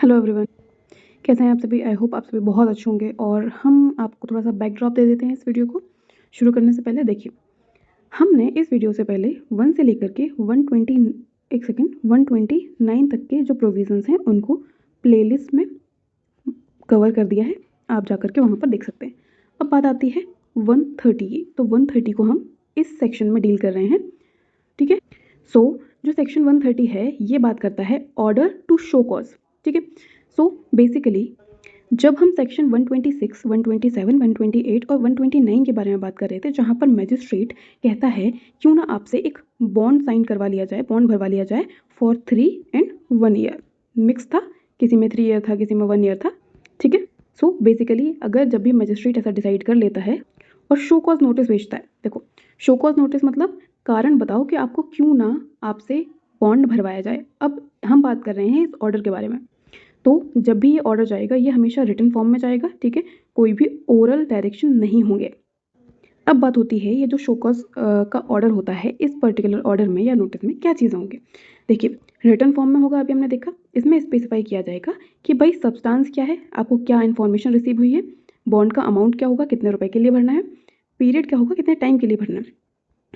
Hello everyone, कैसे हैं आप सभी। आई होप आप सभी बहुत अच्छे होंगे। और हम आपको थोड़ा सा बैकड्रॉप दे देते हैं इस वीडियो को शुरू करने से पहले। देखिए, हमने इस वीडियो से पहले 1 से लेकर के 129 तक के जो प्रोविजंस हैं उनको प्लेलिस्ट में कवर कर दिया है। आप जा के वहाँ पर देख सकते हैं। अब बात आती है 130 की, तो 130 को हम इस सेक्शन में डील कर रहे हैं, ठीक है। सो जो सेक्शन 130 है ये बात करता है ऑर्डर टू शो कॉज, ठीक है। सो बेसिकली जब हम सेक्शन 126, 127, 128 और 129 के बारे में बात कर रहे थे, जहाँ पर मैजिस्ट्रेट कहता है क्यों ना आपसे एक बॉन्ड साइन करवा लिया जाए, बॉन्ड भरवा लिया जाए फॉर 3 and 1 year। मिक्स था, किसी में 3 ईयर था, किसी में 1 ईयर था, ठीक है। सो बेसिकली अगर जब भी मैजिस्ट्रेट ऐसा डिसाइड कर लेता है और शो कॉज नोटिस भेजता है, देखो शो कॉज नोटिस मतलब कारण बताओ कि आपको क्यों ना आपसे बॉन्ड भरवाया जाए। अब हम बात कर रहे हैं इस ऑर्डर के बारे में। तो जब भी ये ऑर्डर जाएगा ये हमेशा रिटन फॉर्म में जाएगा, ठीक है। कोई भी ओरल डायरेक्शन नहीं होंगे। अब बात होती है ये जो शो कॉज का ऑर्डर होता है, इस पर्टिकुलर ऑर्डर में या नोटिस में क्या चीज़ें होंगी। देखिए, रिटन फॉर्म में होगा, अभी हमने देखा। इसमें स्पेसिफाई किया जाएगा कि भाई सब्सटेंस क्या है, आपको क्या इन्फॉर्मेशन रिसीव हुई है, बॉन्ड का अमाउंट क्या होगा, कितने रुपए के लिए भरना है, पीरियड क्या होगा, कितने टाइम के लिए भरना है,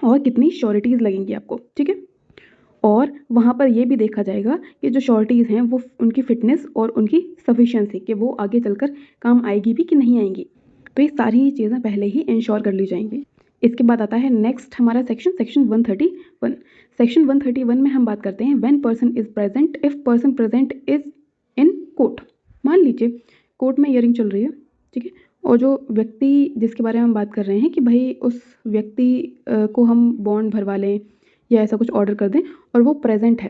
और कितनी श्योरिटीज़ लगेंगी आपको, ठीक है। और वहाँ पर ये भी देखा जाएगा कि जो श्योरिटीज़ हैं वो उनकी फिटनेस और उनकी सफिशिएंसी कि वो आगे चलकर काम आएगी भी कि नहीं आएंगी। तो ये सारी चीज़ें पहले ही इंश्योर कर ली जाएंगी। इसके बाद आता है नेक्स्ट हमारा सेक्शन 131। सेक्शन 131 में हम बात करते हैं when person is present, if person present is in court. मान लीजिए कोर्ट में हियरिंग चल रही है, ठीक है, और जो व्यक्ति जिसके बारे में हम बात कर रहे हैं कि भाई उस व्यक्ति को हम बॉन्ड भरवा लें या ऐसा कुछ ऑर्डर कर दें और वो प्रेजेंट है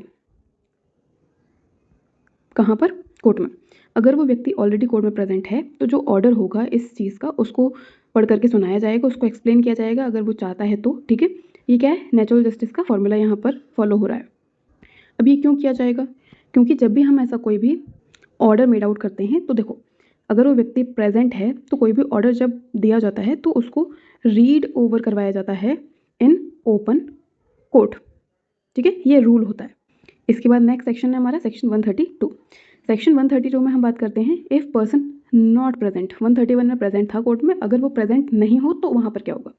कहाँ पर, कोर्ट में। अगर वो व्यक्ति ऑलरेडी कोर्ट में प्रेजेंट है तो जो ऑर्डर होगा इस चीज़ का उसको पढ़ करके सुनाया जाएगा, उसको एक्सप्लेन किया जाएगा अगर वो चाहता है तो, ठीक है। ये क्या है, नेचुरल जस्टिस का फॉर्मूला यहाँ पर फॉलो हो रहा है। अब ये क्यों किया जाएगा, क्योंकि जब भी हम ऐसा कोई भी ऑर्डर मेड आउट करते हैं तो देखो अगर वो व्यक्ति प्रेजेंट है तो कोई भी ऑर्डर जब दिया जाता है तो उसको रीड ओवर करवाया जाता है इन ओपन कोर्ट, ठीक है। ये रूल होता है। इसके बाद नेक्स्ट सेक्शन है हमारा सेक्शन 132। सेक्शन 132 में हम बात करते हैं इफ पर्सन नॉट प्रेजेंट। 131 में प्रेजेंट था कोर्ट में, अगर वो प्रेजेंट नहीं हो तो वहाँ पर क्या होगा,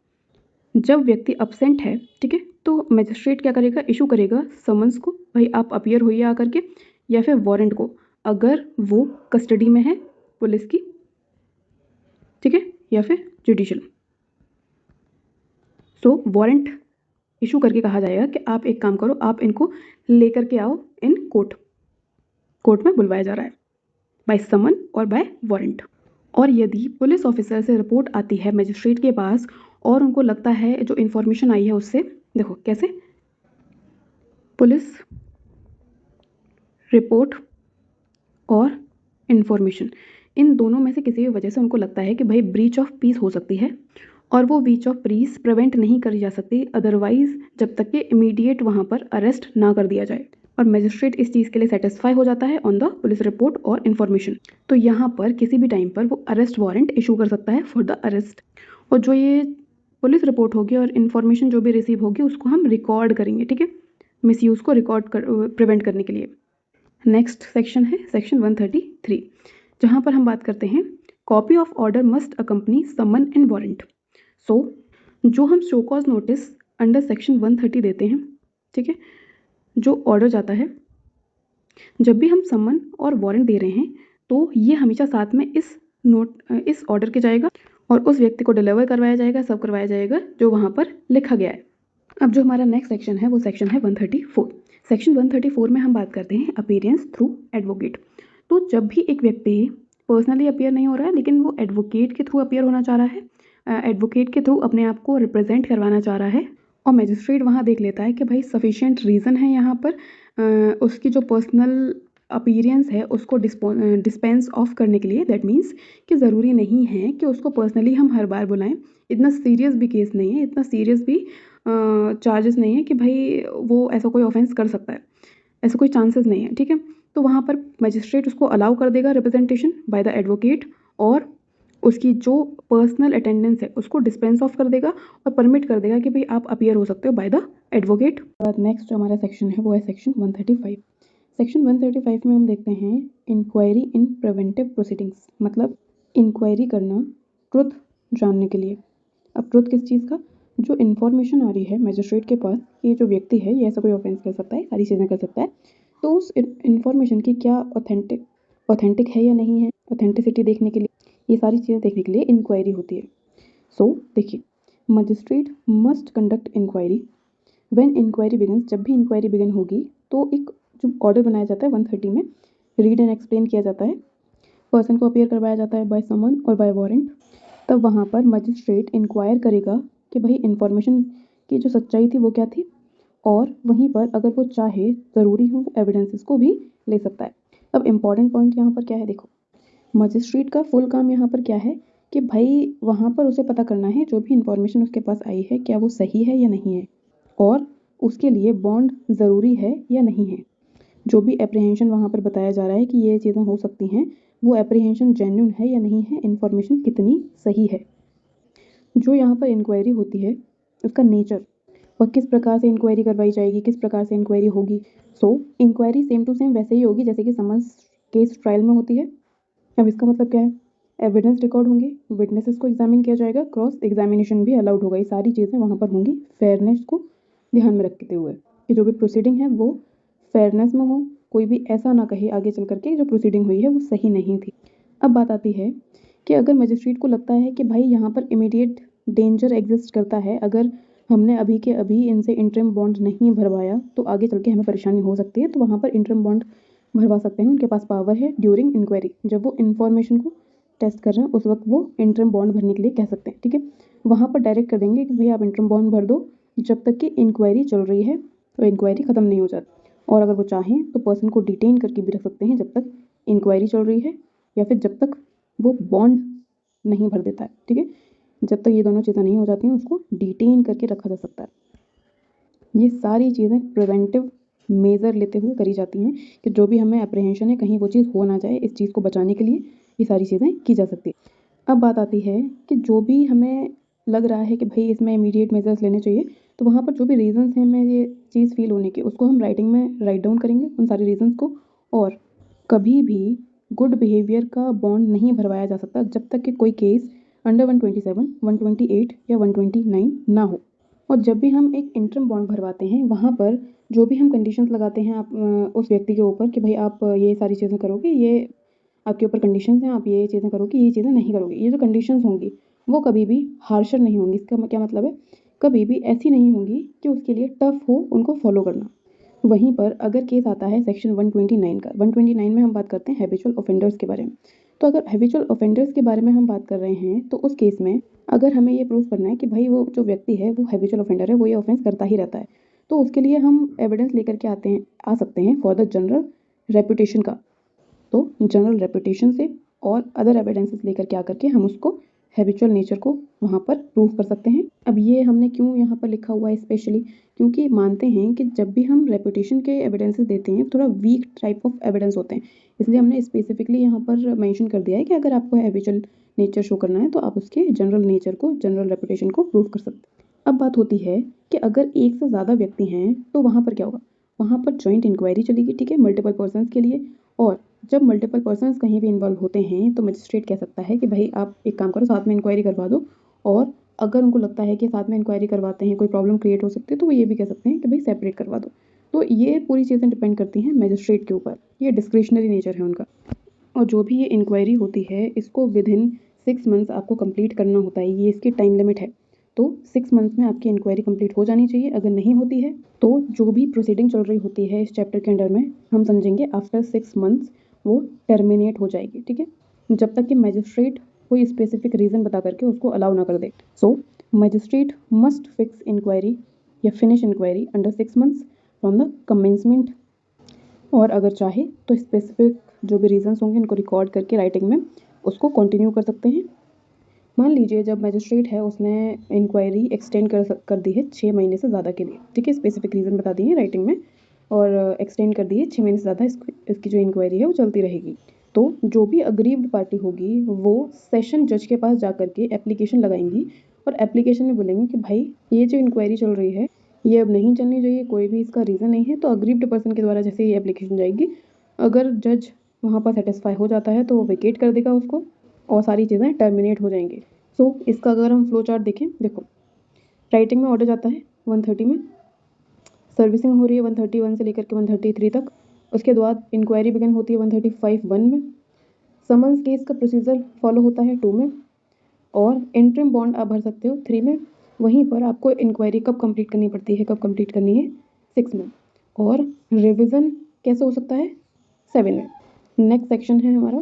जब व्यक्ति अब्सेंट है, ठीक है, तो मजिस्ट्रेट क्या करेगा, इशू करेगा समन्स को, भाई आप अपीयर होइए आकर के, या फिर वारंट को अगर वो कस्टडी में है पुलिस की, ठीक है, या फिर जुडिशियल। सो वारंट इशू करके कहा जाएगा कि आप एक काम करो, आप इनको लेकर के आओ इन कोर्ट। कोर्ट में बुलवाया जा रहा है बाय समन और बाय वारंट। और यदि पुलिस ऑफिसर से रिपोर्ट आती है मजिस्ट्रेट के पास और उनको लगता है जो इन्फॉर्मेशन आई है उससे, देखो कैसे, पुलिस रिपोर्ट और इन्फॉर्मेशन, इन दोनों में से किसी भी वजह से उनको लगता है कि भाई ब्रीच ऑफ पीस हो सकती है और वो ब्रीच ऑफ पीस प्रिवेंट नहीं करी जा सकती अदरवाइज जब तक कि इमीडिएट वहाँ पर अरेस्ट ना कर दिया जाए। और मजिस्ट्रेट इस चीज़ के लिए सेटिस्फाई हो जाता है ऑन द पुलिस रिपोर्ट और इन्फॉर्मेशन, तो यहाँ पर किसी भी टाइम पर वो अरेस्ट वारंट इशू कर सकता है फॉर द अरेस्ट। और जो ये पुलिस रिपोर्ट होगी और इन्फॉर्मेशन जो भी रिसीव होगी उसको हम रिकॉर्ड करेंगे, ठीक है, मिसयूज़ को रिकॉर्ड प्रिवेंट करने के लिए। नेक्स्ट सेक्शन है सेक्शन 133, जहाँ पर हम बात करते हैं copy of order must accompany summon and warrant. So जो हम show cause notice under section 130 देते हैं, ठीक है, जो ऑर्डर जाता है, जब भी हम समन और वारंट दे रहे हैं तो ये हमेशा साथ में इस ऑर्डर के जाएगा और उस व्यक्ति को डिलीवर करवाया जाएगा, सब करवाया जाएगा जो वहाँ पर लिखा गया है। अब जो हमारा नेक्स्ट सेक्शन है वो सेक्शन है 134। सेक्शन 134 में हम बात करते हैं अपीयरेंस थ्रू एडवोकेट। तो जब भी एक व्यक्ति पर्सनली अपीयर नहीं हो रहा है लेकिन वो एडवोकेट के थ्रू अपीयर होना चाह रहा है, एडवोकेट के थ्रू अपने आप को रिप्रेजेंट करवाना चाह रहा है, और मजिस्ट्रेट वहाँ देख लेता है कि भाई सफिशिएंट रीज़न है यहाँ पर उसकी जो पर्सनल अपीयरेंस है उसको डिस्पेंस ऑफ करने के लिए। दैट मीन्स कि ज़रूरी नहीं है कि उसको पर्सनली हम हर बार बुलाएं, इतना सीरियस भी केस नहीं है, इतना सीरियस भी चार्जेस नहीं है कि भाई वो ऐसा कोई ऑफेंस कर सकता है, ऐसा कोई चांसेस नहीं है, ठीक है। तो वहाँ पर मजिस्ट्रेट उसको अलाउ कर देगा रिप्रेजेंटेशन बाय द एडवोकेट और उसकी जो पर्सनल अटेंडेंस है उसको डिस्पेंस ऑफ कर देगा और परमिट कर देगा कि भाई आप अपीयर हो सकते हो बाय द एडवोकेट। नेक्स्ट जो हमारा सेक्शन है वो है सेक्शन 135। सेक्शन 135 में हम देखते हैं इंक्वायरी इन प्रिवेंटिव प्रोसीडिंग्स, मतलब इंक्वायरी करना ट्रुथ जानने के लिए। अब ट्रुथ किस चीज़ का? जो इन्फॉर्मेशन आ रही है मैजिस्ट्रेट के पास, ये जो व्यक्ति है ये ऐसा कोई ऑफेंस कर सकता है, सारी चीज़ें कर सकता है, तो उस इन्फॉर्मेशन की क्या ऑथेंटिक है या नहीं है, ऑथेंटिसिटी देखने के लिए, ये सारी चीज़ें देखने के लिए इंक्वायरी होती है। सो देखिए, magistrate must conduct inquiry when inquiry begins, जब भी इंक्वायरी बिगिन होगी तो एक जो ऑर्डर बनाया जाता है 130 में, रीड एंड एक्सप्लेन किया जाता है, पर्सन को अपीयर करवाया जाता है बाय समन और बाय वारंट। तब वहाँ पर मजिस्ट्रेट इंक्वायर करेगा कि भाई इन्फॉर्मेशन की जो सच्चाई थी वो क्या थी, और वहीं पर अगर वो चाहे ज़रूरी हो एविडेंसेस को भी ले सकता है। अब इम्पॉर्टेंट पॉइंट यहाँ पर क्या है, देखो मजिस्ट्रेट का फुल काम यहाँ पर क्या है कि भाई वहाँ पर उसे पता करना है जो भी इन्फॉर्मेशन उसके पास आई है क्या वो सही है या नहीं है, और उसके लिए बॉन्ड ज़रूरी है या नहीं है। जो भी एप्रीहेंशन वहाँ पर बताया जा रहा है कि ये चीज़ें हो सकती हैं, वो एप्रीहेंशन जेन्युइन है या नहीं है, इन्फॉर्मेशन कितनी सही है। जो यहाँ पर इंक्वायरी होती है उसका नेचर और किस प्रकार से इंक्वायरी करवाई जाएगी, किस प्रकार से इंक्वायरी होगी। सो इंक्वायरी सेम टू सेम वैसे ही होगी जैसे कि समन्स केस ट्रायल में होती है। अब इसका मतलब क्या है, एविडेंस रिकॉर्ड होंगे, विटनेसेस को एग्जामिन किया जाएगा, क्रॉस एग्जामिनेशन भी अलाउड होगा, ये सारी चीज़ें वहाँ पर होंगी फेयरनेस को ध्यान में रखते हुए कि जो भी प्रोसीडिंग है वो फेयरनेस में हो, कोई भी ऐसा ना कहे आगे चल करके जो प्रोसीडिंग हुई है वो सही नहीं थी। अब बात आती है कि अगर मजिस्ट्रेट को लगता है कि भाई यहाँ पर इमीडिएट डेंजर एग्जिस्ट करता है, अगर हमने अभी के अभी इनसे इंटरिम बॉन्ड नहीं भरवाया तो आगे चल के हमें परेशानी हो सकती है, तो वहाँ पर इंटरिम बॉन्ड भरवा सकते हैं, उनके पास पावर है ड्यूरिंग इंक्वायरी, जब वो इन्फॉर्मेशन को टेस्ट कर रहे हैं उस वक्त वो इंटरिम बॉन्ड भरने के लिए कह सकते हैं। ठीक है, वहाँ पर डायरेक्ट कर देंगे कि भाई आप इंटरिम बॉन्ड भर दो जब तक कि इंक्वायरी चल रही है, तो इंक्वायरी ख़त्म नहीं हो जाती। और अगर वो चाहें तो पर्सन को डिटेन करके भी रख सकते हैं जब तक इंक्वायरी चल रही है, या फिर जब तक वो बॉन्ड नहीं भर देता है। ठीक है, जब तक ये दोनों चीज़ें नहीं हो जाती हैं उसको डिटेन करके रखा जा सकता है। ये सारी चीज़ें प्रिवेंटिव मेज़र लेते हुए करी जाती हैं कि जो भी हमें अप्रीहेंशन है कहीं वो चीज़ हो ना जाए, इस चीज़ को बचाने के लिए ये सारी चीज़ें की जा सकती है। अब बात आती है कि जो भी हमें लग रहा है कि भाई इसमें इमीडिएट मेजर्स लेने चाहिए, तो वहाँ पर जो भी रीज़न्स हैं हमें ये चीज़ फ़ील होने के, उसको हम राइटिंग में राइट डाउन करेंगे उन सारे रीज़न्स को। और कभी भी गुड बिहेवियर का बॉन्ड नहीं भरवाया जा सकता जब तक कि कोई केस अंडर 127, 128 या 129 ना हो। और जब भी हम एक इंटरिम बॉन्ड भरवाते हैं वहाँ पर जो भी हम कंडीशंस लगाते हैं आप उस व्यक्ति के ऊपर कि भाई आप ये सारी चीज़ें करोगे, ये आपके ऊपर कंडीशंस हैं, आप ये चीज़ें करोगे, ये चीज़ें नहीं करोगे, ये जो कंडीशंस होंगी वो कभी भी हार्शर नहीं होंगी। इसका क्या मतलब है, कभी भी ऐसी नहीं होंगी कि उसके लिए टफ हो उनको फॉलो करना। वहीं पर अगर केस आता है सेक्शन 129 का, 129 में हम बात करते हैं हैबिचुअल ऑफेंडर्स के बारे में। तो अगर हैबिचुअल ऑफेंडर्स के बारे में हम बात कर रहे हैं तो उस केस में अगर हमें ये प्रूव करना है कि भाई वो जो व्यक्ति है वो हैबिचुअल ऑफेंडर है, वो ये ऑफेंस करता ही रहता है, तो उसके लिए हम एविडेंस लेकर के आ सकते हैं फॉर द जनरल रेपुटेशन का। तो जनरल रेपुटेशन से और अदर एविडेंसेस लेकर के आकर के हम उसको हैबिचुअल नेचर को वहाँ पर प्रूव कर सकते हैं। अब ये हमने क्यों यहाँ पर लिखा हुआ है स्पेशली, क्योंकि मानते हैं कि जब भी हम रेपुटेशन के एविडेंसेस देते हैं थोड़ा वीक टाइप ऑफ एविडेंस होते हैं, इसलिए हमने स्पेसिफिकली यहाँ पर मेंशन कर दिया है कि अगर आपको हैबिचुअल नेचर शो करना है तो आप उसके जनरल नेचर को, जनरल रेपुटेशन को प्रूव कर सकते हैं। अब बात होती है कि अगर एक से ज़्यादा व्यक्ति हैं तो वहाँ पर क्या होगा, वहाँ पर जॉइंट इंक्वायरी चलेगी। ठीक है, मल्टीपल पर्सनस के लिए। और जब मल्टीपल पर्सनस कहीं भी इन्वॉल्व होते हैं तो मजिस्ट्रेट कह सकता है कि भाई आप एक काम करो, साथ में इंक्वायरी करवा दो, और अगर उनको लगता है कि साथ में इंक्वायरी करवाते हैं कोई प्रॉब्लम क्रिएट हो सकती है तो वो ये भी कह सकते हैं कि भाई सेपरेट करवा दो। तो ये पूरी चीज़ें डिपेंड करती हैं मैजिस्ट्रेट के ऊपर, ये डिस्क्रिशनरी नेचर है उनका। और जो भी ये इंक्वायरी होती है इसको विद इन 6 मंथ्स आपको कंप्लीट करना होता है, ये इसकी टाइम लिमिट है। तो 6 मंथ्स में आपकी इंक्वायरी कंप्लीट हो जानी चाहिए। अगर नहीं होती है तो जो भी प्रोसीडिंग चल रही होती है इस चैप्टर के अंडर में, हम समझेंगे आफ्टर 6 मंथ्स वो टर्मिनेट हो जाएगी। ठीक है, जब तक कि मैजिस्ट्रेट कोई स्पेसिफिक रीज़न बता करके उसको अलाउ ना कर दे। So magistrate must fix inquiry या finish inquiry under 6 months from the commencement, और अगर चाहे तो स्पेसिफिक जो भी रीजंस होंगे उनको रिकॉर्ड करके राइटिंग में उसको कंटिन्यू कर सकते हैं। मान लीजिए जब मैजिस्ट्रेट है उसने इंक्वायरी एक्सटेंड कर दी है 6 महीने से ज़्यादा के लिए। ठीक है, स्पेसिफिक रीज़न बता दिए राइटिंग में और एक्सटेंड कर दी है 6 महीने से ज़्यादा, इसकी जो इंक्वायरी है वो चलती रहेगी। तो जो भी अग्रीव्ड पार्टी होगी वो सेशन जज के पास जा कर के एप्लीकेशन लगाएंगी और एप्लीकेशन में बोलेंगे कि भाई ये जो इंक्वायरी चल रही है ये अब नहीं चलनी चाहिए, कोई भी इसका रीज़न नहीं है। तो अग्रीव्ड पर्सन के द्वारा जैसे ये एप्लीकेशन जाएगी, अगर जज वहाँ पर सेटिस्फाई हो जाता है तो वो वेकेट कर देगा उसको और सारी चीज़ें टर्मिनेट हो जाएंगी। सो इसका अगर हम फ्लो चार्ट देखें, देखो राइटिंग में ऑर्डर जाता है 130 में, सर्विसिंग हो रही है 131 से लेकर के 133 तक, उसके बाद इंक्वायरी बिगिन होती है 135 1 में, समन्स केस का प्रोसीजर फॉलो होता है 2 में, और इंटरिम बॉन्ड आप भर सकते हो 3 में। वहीं पर आपको इंक्वायरी कब कंप्लीट करनी पड़ती है, कब कंप्लीट करनी है 6 में, और रिवीजन कैसे हो सकता है 7 में। नेक्स्ट सेक्शन है हमारा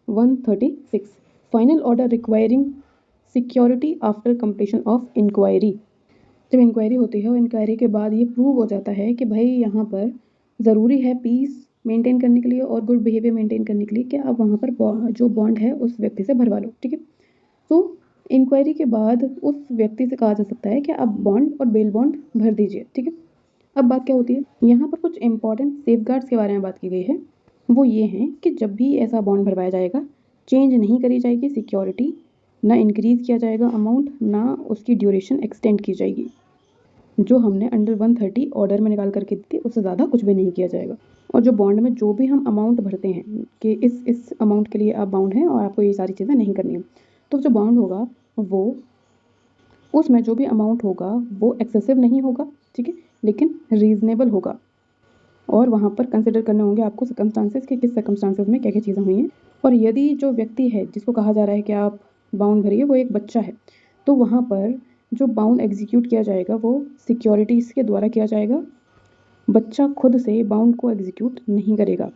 136, final order requiring security after completion of inquiry. जब इंक्वायरी होती है और इंक्वायरी के बाद ये प्रूव हो जाता है कि भाई यहाँ पर ज़रूरी है पीस मेंटेन करने के लिए और गुड बिहेवियर मेंटेन करने के लिए कि आप वहाँ पर जो बॉन्ड है उस व्यक्ति से भरवा लो, ठीक है। तो इंक्वायरी के बाद उस व्यक्ति से कहा जा सकता है कि आप बॉन्ड और बेल बॉन्ड भर दीजिए, ठीक है। अब बात क्या होती है, यहाँ पर कुछ इंपॉर्टेंट सेफगार्ड्स के बारे में बात की गई है। वो ये हैं कि जब भी ऐसा बॉन्ड भरवाया जाएगा, चेंज नहीं करी जाएगी सिक्योरिटी, ना इंक्रीज़ किया जाएगा अमाउंट, ना उसकी ड्यूरेशन एक्सटेंड की जाएगी। जो हमने अंडर 130 ऑर्डर में निकाल करके दी थी उससे ज़्यादा कुछ भी नहीं किया जाएगा। और जो बॉन्ड में जो भी हम अमाउंट भरते हैं कि इस अमाउंट के लिए आप बाउंड हैं और आपको ये सारी चीज़ें नहीं करनी है, तो जो बॉन्ड होगा वो उसमें जो भी अमाउंट होगा वो एक्सेसिव नहीं होगा, ठीक है, लेकिन रीज़नेबल होगा। और वहाँ पर कंसिडर करने होंगे आपको सर्कमस्टांसेस कि किस सर्कमस्टांसेस में क्या क्या चीज़ें हुई हैं। और यदि जो व्यक्ति है जिसको कहा जा रहा है कि आप बाउंड भरिए वो एक बच्चा है, तो वहाँ पर जो बाउंड एग्जीक्यूट किया जाएगा वो सिक्योरिटीज़ के द्वारा किया जाएगा, बच्चा खुद से बाउंड को एग्जीक्यूट नहीं करेगा।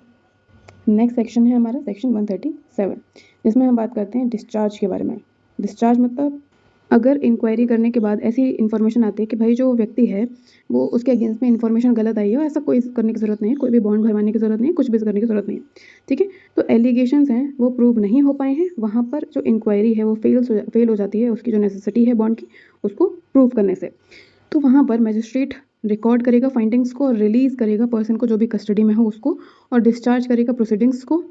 नेक्स्ट सेक्शन है हमारा सेक्शन 137, जिसमें हम बात करते हैं डिस्चार्ज के बारे में। डिस्चार्ज मतलब अगर इंक्वायरी करने के बाद ऐसी इन्फॉर्मेशन आती है कि भाई जो व्यक्ति है वो उसके अगेंस्ट में इन्फॉर्मेशन गलत आई है, ऐसा कोई करने की ज़रूरत नहीं है, कोई भी बॉन्ड भरवाने की ज़रूरत नहीं है, कुछ भी करने की ज़रूरत नहीं है, ठीक है। तो एलिगेशंस हैं वो प्रूव नहीं हो पाए हैं, वहाँ पर जो इंक्वायरी है वो फेल हो जाती है उसकी जो नेसेसिटी है बॉन्ड की उसको प्रूव करने से। तो वहाँ पर मजिस्ट्रेट रिकॉर्ड करेगा फाइंडिंग्स को और रिलीज़ करेगा पर्सन को जो भी कस्टडी में हो उसको, और डिस्चार्ज करेगा प्रोसीडिंग्स को।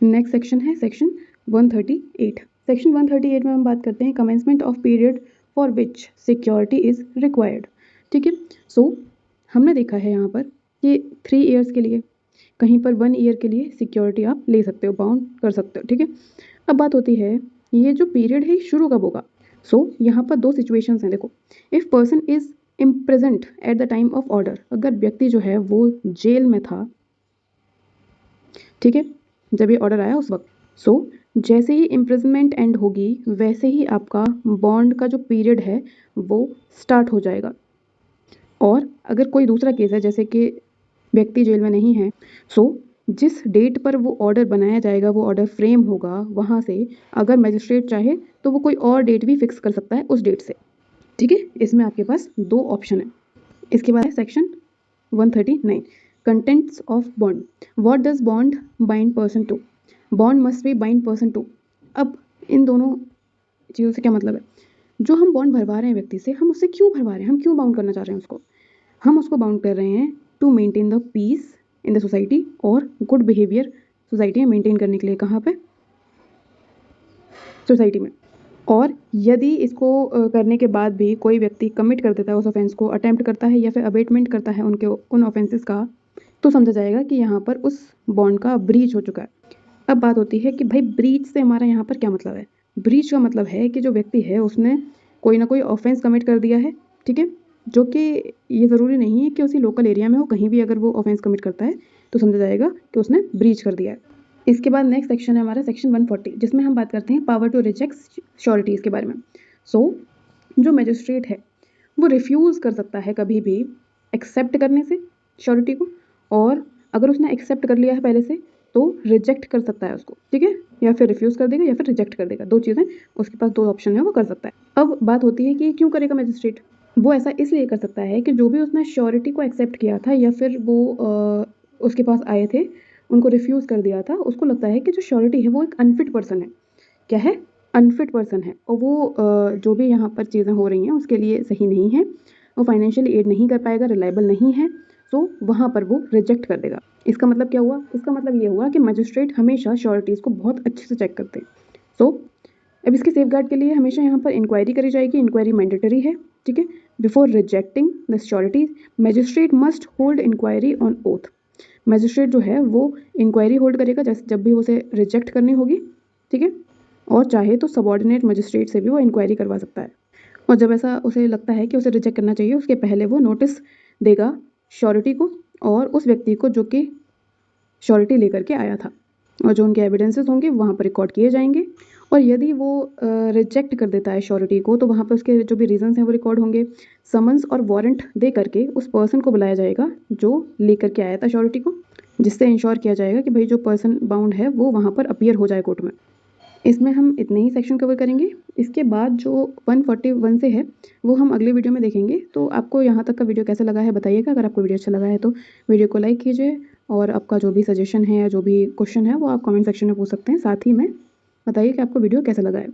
नेक्स्ट सेक्शन है सेक्शन 138। सेक्शन 138 में हम बात करते हैं commencement of period for which security is required, ठीक है। सो हमने देखा है यहाँ पर कि 3 ईयर्स के लिए, कहीं पर 1 ईयर के लिए सिक्योरिटी आप ले सकते हो, बाउंड कर सकते हो, ठीक है। अब बात होती है ये जो पीरियड है शुरू कब होगा। सो यहाँ पर 2 सिचुएशंस हैं, देखो, if person is इम्प्रेजेंट at the time of order, अगर व्यक्ति जो है वो जेल में था, ठीक है, जब ये ऑर्डर आया उस वक्त। सो जैसे ही इम्प्रिजनमेंट एंड होगी वैसे ही आपका बॉन्ड का जो पीरियड है वो स्टार्ट हो जाएगा। और अगर कोई दूसरा केस है जैसे कि व्यक्ति जेल में नहीं है, सो जिस डेट पर वो ऑर्डर बनाया जाएगा, वो ऑर्डर फ्रेम होगा, वहाँ से अगर मजिस्ट्रेट चाहे तो वो कोई और डेट भी फिक्स कर सकता है उस डेट से, ठीक है। इसमें आपके पास 2 ऑप्शन है। इसके बाद है section 139, contents of bond. What does bond bind person to, bond must be bind person to. अब इन दोनों चीज़ों से क्या मतलब है, जो हम बॉन्ड भरवा रहे हैं व्यक्ति से, हम उससे क्यों भरवा रहे हैं, हम क्यों बाउंड करना चाह रहे हैं उसको, हम उसको बाउंड कर रहे हैं to maintain the peace in the society और गुड बिहेवियर सोसाइटी में मेंटेन करने के लिए। कहाँ पे, सोसाइटी में। और यदि इसको करने के बाद भी कोई व्यक्ति कमिट कर देता है उस ऑफेंस को, अटेम्प्ट करता है या फिर अबेटमेंट करता है उन ऑफेंसेस का, तो समझा जाएगा कि यहाँ पर उस बॉन्ड का ब्रीच हो चुका है। अब बात होती है कि भाई ब्रीच से हमारा यहाँ पर क्या मतलब है। ब्रीच का मतलब है कि जो व्यक्ति है उसने कोई ना कोई ऑफेंस कमिट कर दिया है, ठीक है, जो कि ये ज़रूरी नहीं है कि उसी लोकल एरिया में हो, कहीं भी अगर वो ऑफेंस कमिट करता है तो समझा जाएगा कि उसने ब्रीच कर दिया है। इसके बाद नेक्स्ट सेक्शन है हमारा सेक्शन 140, जिसमें हम बात करते हैं पावर टू रिजेक्ट श्योरिटीज़ के बारे में। सो जो मजिस्ट्रेट है वो रिफ्यूज़ कर सकता है कभी भी एक्सेप्ट करने से श्योरिटी को, और अगर उसने एक्सेप्ट कर लिया है पहले से तो रिजेक्ट कर सकता है उसको, ठीक है, या फिर रिफ्यूज़ कर देगा या फिर रिजेक्ट कर देगा, 2 चीज़ें उसके पास, 2 ऑप्शन है, वो कर सकता है। अब बात होती है कि क्यों करेगा मजिस्ट्रेट, वो ऐसा इसलिए कर सकता है कि जो भी उसने श्योरिटी को एक्सेप्ट किया था या फिर वो उसके पास आए थे उनको रिफ्यूज़ कर दिया था, उसको लगता है कि जो श्योरिटी है वो एक अनफिट पर्सन है। क्या है, अनफिट पर्सन है, और वो जो भी यहाँ पर चीज़ें हो रही हैं उसके लिए सही नहीं है, वो फाइनेंशियली एड नहीं कर पाएगा, रिलायबल नहीं है, तो वहाँ पर वो रिजेक्ट कर देगा। इसका मतलब क्या हुआ, इसका मतलब ये हुआ कि मजिस्ट्रेट हमेशा श्योरिटीज़ को बहुत अच्छे से चेक करते हैं। सो अब इसके सेफगार्ड के लिए हमेशा यहाँ पर इंक्वायरी करी जाएगी, इंक्वायरी मैंडेटरी है, ठीक है। Before rejecting the surety magistrate must hold inquiry on oath. Magistrate जो है वो इंक्वायरी होल्ड करेगा जब भी उसे रिजेक्ट करनी होगी, ठीक है, और चाहे तो सबॉर्डिनेट मजिस्ट्रेट से भी वो इंक्वायरी करवा सकता है। और जब ऐसा उसे लगता है कि उसे रिजेक्ट करना चाहिए, उसके पहले वो नोटिस देगा श्योरिटी को और उस व्यक्ति को जो कि श्योरिटी लेकर के आया था, और जो उनके एविडेंसेस होंगे वहाँ पर रिकॉर्ड किए जाएंगे। और यदि वो रिजेक्ट कर देता है श्योरिटी को तो वहाँ पर उसके जो भी रीजंस हैं वो रिकॉर्ड होंगे। समन्स और वारंट दे करके उस पर्सन को बुलाया जाएगा जो लेकर के आया था श्योरिटी को, जिससे इंश्योर किया जाएगा कि भाई जो पर्सन बाउंड है वो वहाँ पर अपीयर हो जाए कोर्ट में। इसमें हम इतने ही सेक्शन कवर करेंगे। इसके बाद जो 141 से है वो हम अगले वीडियो में देखेंगे। तो आपको यहाँ तक का वीडियो कैसा लगा है बताइएगा। अगर आपको वीडियो अच्छा लगा है तो वीडियो को लाइक कीजिए, और आपका जो भी सजेशन है या जो भी क्वेश्चन है वो आप कमेंट सेक्शन में पूछ सकते हैं। साथ ही में बताइए कि आपको वीडियो कैसा लगा है।